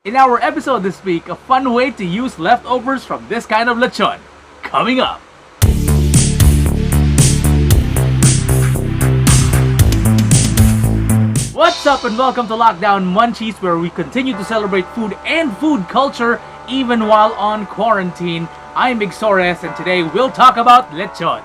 In our episode this week, a fun way to use leftovers from this kind of lechon. Coming up. What's up and welcome to Lockdown Munchies, where we continue to celebrate food and food culture even while on quarantine. I'm Big Sores and today we'll talk about lechon.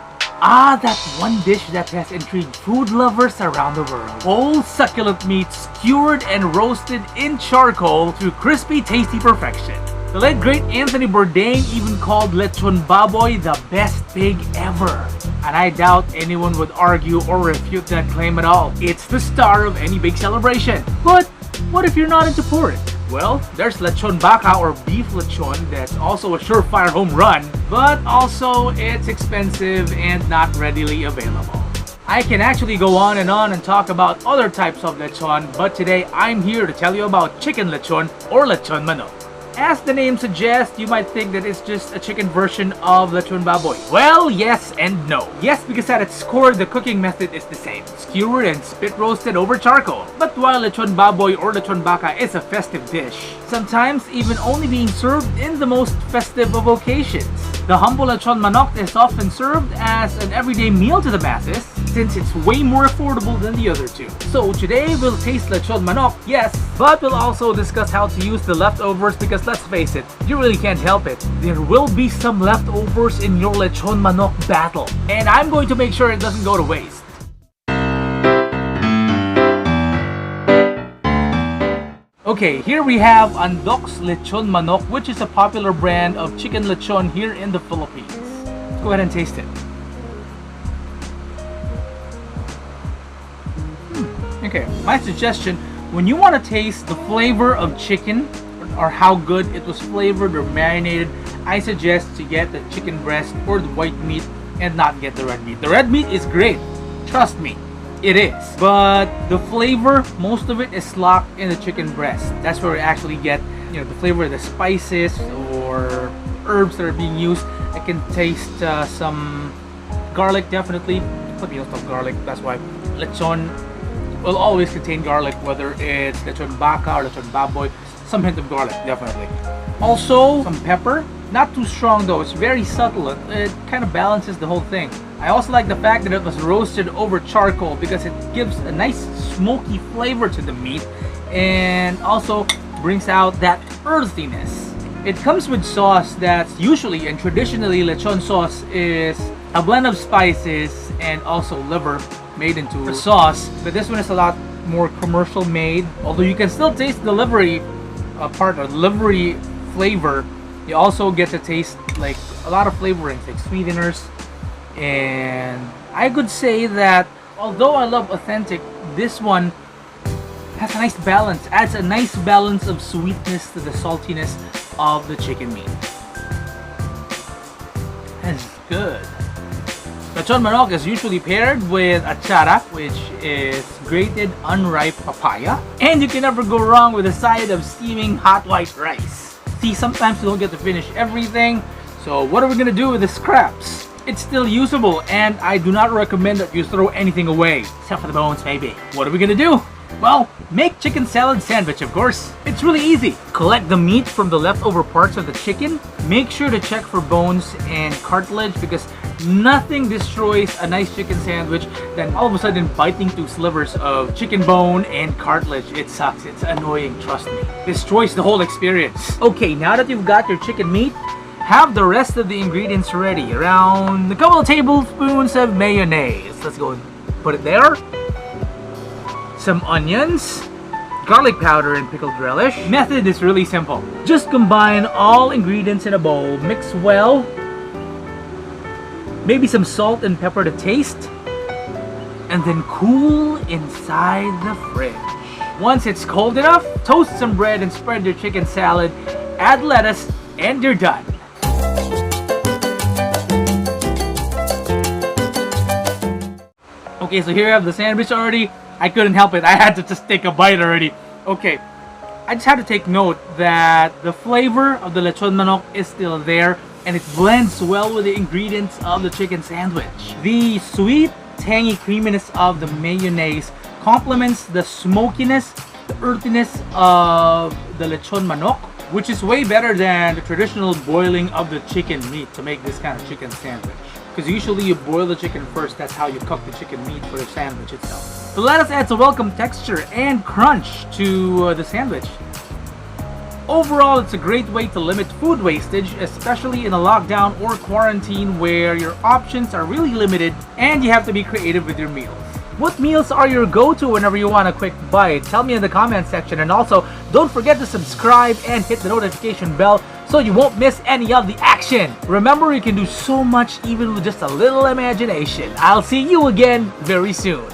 That one dish that has intrigued food lovers around the world. Whole succulent meat skewered and roasted in charcoal to crispy, tasty perfection. The late great Anthony Bourdain even called lechon baboy the best pig ever. And I doubt anyone would argue or refute that claim at all. It's the star of any big celebration. But what if you're not into pork? Well, there's lechon baka or beef lechon that's also a surefire home run, but also it's expensive and not readily available. I can actually go on and talk about other types of lechon, but today I'm here to tell you about chicken lechon or lechon manok. As the name suggests, you might think that it's just a chicken version of lechon baboy. Well, yes and no. Yes, because at its core, the cooking method is the same. Skewered and spit roasted over charcoal. But while lechon baboy or lechon baka is a festive dish, sometimes even only being served in the most festive of occasions, the humble lechon manok is often served as an everyday meal to the masses, since it's way more affordable than the other two. So today we'll taste lechon manok, yes, but we'll also discuss how to use the leftovers because let's face it, you really can't help it. There will be some leftovers in your lechon manok battle, and I'm going to make sure it doesn't go to waste. Okay, here we have Andok's Lechon Manok, which is a popular brand of chicken lechon here in the Philippines. Let's go ahead and taste it. Okay, my suggestion, when you want to taste the flavor of chicken or how good it was flavored or marinated, I suggest to get the chicken breast or the white meat and not get the red meat. The red meat is great, trust me. It is, but the flavor, most of it is locked in the chicken breast. That's where we actually get, the flavor of the spices or herbs that are being used. I can taste some garlic, definitely. Filipinos love garlic, that's why lechon will always contain garlic, whether it's lechon baka or lechon baboy. Some hint of garlic, definitely. Also, some pepper. Not too strong though, it's very subtle. It kind of balances the whole thing. I also like the fact that it was roasted over charcoal because it gives a nice smoky flavor to the meat and also brings out that earthiness. It comes with sauce that's usually and traditionally lechon sauce is a blend of spices and also liver made into a sauce, but this one is a lot more commercial made. Although you can still taste the livery part or livery flavor, you also get to taste like a lot of flavorings like sweeteners. And I could say that although I love authentic, this one has a nice balance, adds a nice balance of sweetness to the saltiness of the chicken meat. That's good. Lechon manok is usually paired with achara, which is grated unripe papaya. And you can never go wrong with a side of steaming hot white rice. See, sometimes you don't get to finish everything, so what are we gonna do with the scraps? It's still usable, and I do not recommend that you throw anything away, except for the bones maybe. What are we gonna do? Well, make chicken salad sandwich, of course. It's really easy. Collect the meat from the leftover parts of the chicken. Make sure to check for bones and cartilage because nothing destroys a nice chicken sandwich than all of a sudden biting two slivers of chicken bone and cartilage. It sucks. It's annoying, trust me. Destroys the whole experience. Okay, now that you've got your chicken meat, have the rest of the ingredients ready. Around a couple of tablespoons of mayonnaise. Let's go and put it there. Some onions, garlic powder, and pickled relish. Method is really simple. Just combine all ingredients in a bowl, mix well, maybe some salt and pepper to taste, and then cool inside the fridge. Once it's cold enough, toast some bread and spread your chicken salad, add lettuce, and you're done. Okay, so here I have the sandwich already. I couldn't help it. I had to just take a bite already. Okay, I just have to take note that the flavor of the lechon manok is still there and it blends well with the ingredients of the chicken sandwich. The sweet, tangy creaminess of the mayonnaise complements the smokiness the earthiness of the Lechon Manok, which is way better than the traditional boiling of the chicken meat to make this kind of chicken sandwich. Because usually you boil the chicken first, that's how you cook the chicken meat for the sandwich itself. The lettuce adds a welcome texture and crunch to the sandwich. Overall, it's a great way to limit food wastage, especially in a lockdown or quarantine where your options are really limited and you have to be creative with your meals. What meals are your go-to whenever you want a quick bite? Tell me in the comment section, and also don't forget to subscribe and hit the notification bell so you won't miss any of the action. Remember, you can do so much even with just a little imagination. I'll see you again very soon.